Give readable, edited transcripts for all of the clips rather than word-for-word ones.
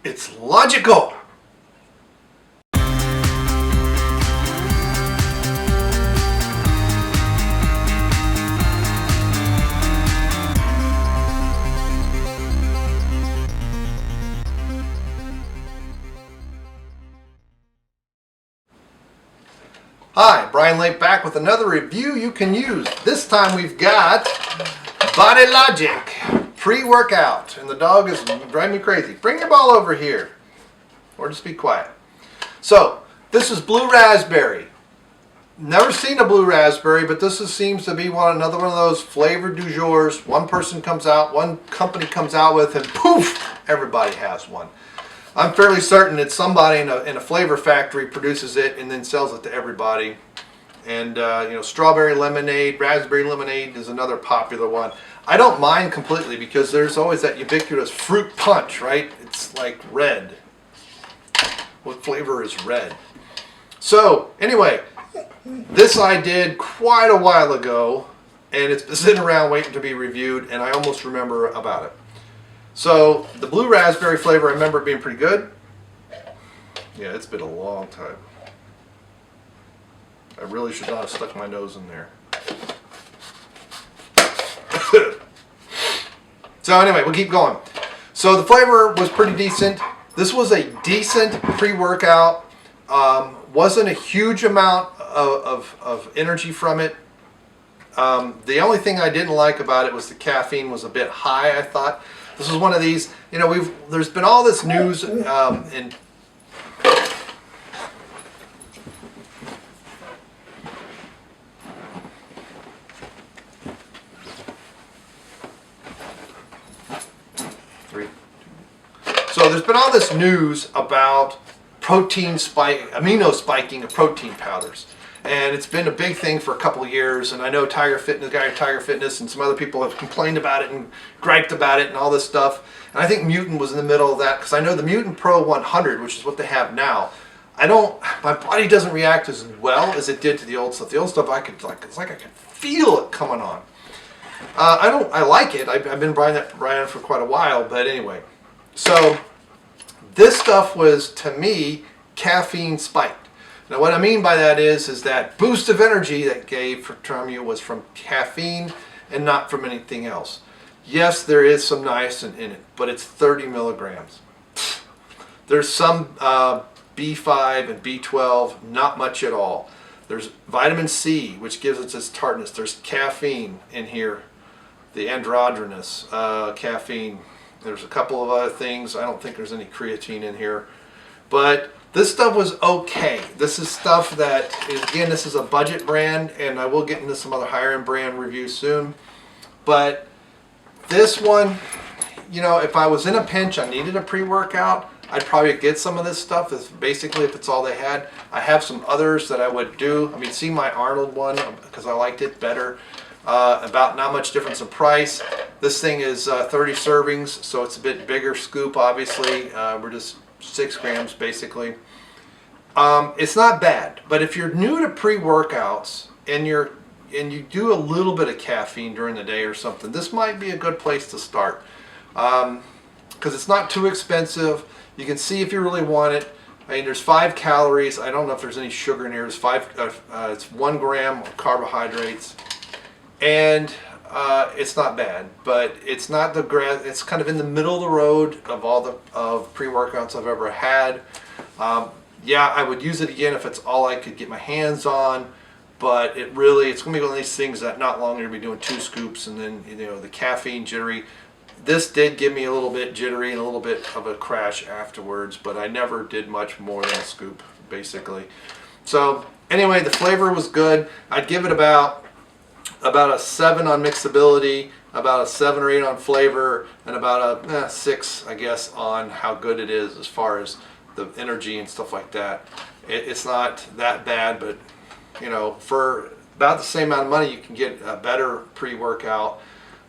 It's logical. Hi, Bryon Lape back with another review you can use. This time we've got Bodylogix Pre-Workout, and the dog is driving me crazy. Bring your ball over here, or just be quiet. So, this is Blue Raspberry. Never seen a Blue Raspberry, but this seems to be another one of those flavor du jours. One person comes out, one company comes out with, and poof, everybody has one. I'm fairly certain that somebody in a flavor factory produces it and then sells it to everybody. And you know, strawberry lemonade, raspberry lemonade is another popular one. I don't mind completely because there's always that ubiquitous fruit punch, right? It's like red. What flavor is red? So anyway, this I did quite a while ago, and it's been sitting around waiting to be reviewed, and I almost remember about it. So, the blue raspberry flavor, I remember it being pretty good. Yeah, it's been a long time. I really should not have stuck my nose in there. So anyway, we'll keep going. So the flavor was pretty decent. This was a decent pre-workout. Wasn't a huge amount of energy from it. The only thing I didn't like about it was the caffeine was a bit high, I thought. This is one of these, you know, there's been all this news in So there's been all this news about amino spiking of protein powders. And it's been a big thing for a couple of years, and I know Tiger Fitness and some other people have complained about it and griped about it and all this stuff. And I think Mutant was in the middle of that, because I know the Mutant Pro 100, which is what they have now, my body doesn't react as well as it did to the old stuff. The old stuff it's like I could feel it coming on. I like it. I've been buying that for quite a while, but anyway. So this stuff was, to me, caffeine spiked. Now what I mean by that is that boost of energy that gave from you was from caffeine and not from anything else. Yes, there is some niacin in it, but it's 30 milligrams. There's some B5 and B12, not much at all. There's vitamin C, which gives it its tartness. There's caffeine in here, the androgynous caffeine. There's a couple of other things. I don't think there's any creatine in here, but this stuff was okay. This is stuff that is, again, this is a budget brand, and I will get into some other higher end brand reviews soon. But this one, you know, if I was in a pinch, I needed a pre-workout, I'd probably get some of this stuff. It's basically, if it's all they had. I have some others that I would do. I mean, see my Arnold one, because I liked it better. About not much difference in price. This thing is 30 servings, so it's a bit bigger scoop, obviously. We're just 6 grams basically. It's not bad, but if you're new to pre-workouts and you do a little bit of caffeine during the day or something, this might be a good place to start, because it's not too expensive. You can see if you really want it. I mean, there's 5 calories. I don't know if there's any sugar in here. It's 1 gram of carbohydrates, and it's not bad, but it's not it's kind of in the middle of the road of all the pre-workouts I've ever had. Yeah, I would use it again if it's all I could get my hands on, but it's going to be one of these things that not long you're going to be doing 2 scoops, and then, you know, the caffeine jittery. This did give me a little bit jittery and a little bit of a crash afterwards, but I never did much more than a scoop, basically. So anyway, the flavor was good. I'd give it about a 7 on mixability, about a 7 or 8 on flavor, and about a 6, I guess, on how good it is as far as the energy and stuff like that. It's not that bad, but you know, for about the same amount of money, you can get a better pre-workout.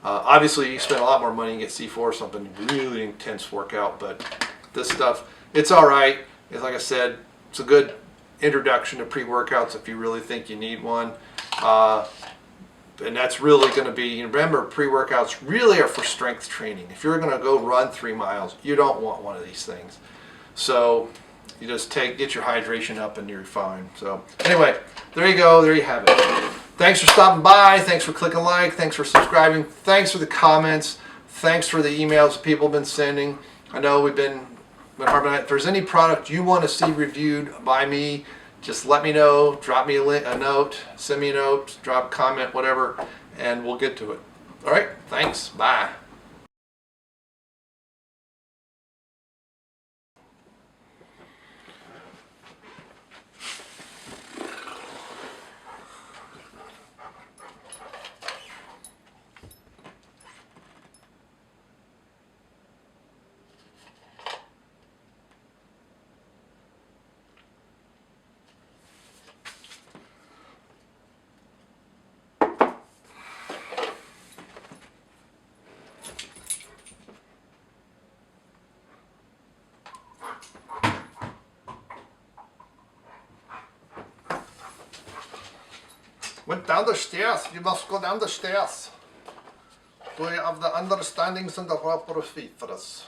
Obviously, you spend a lot more money and get C4 or something really intense workout, but this stuff, it's all right. It's, like I said, it's a good introduction to pre-workouts if you really think you need one. And that's really going to be, remember, pre-workouts really are for strength training. If you're going to go run 3 miles, you don't want one of these things. So you just get your hydration up and you're fine. So anyway, there you go. There you have it. Thanks for stopping by. Thanks for clicking like. Thanks for subscribing. Thanks for the comments. Thanks for the emails people have been sending. I know we've been harping on it. If there's any product you want to see reviewed by me, just let me know, drop me a note, send me a note, drop a comment, whatever, and we'll get to it. All right, thanks, bye. Went down the stairs. You must go down the stairs. Do you have the understandings and the proper feet for this?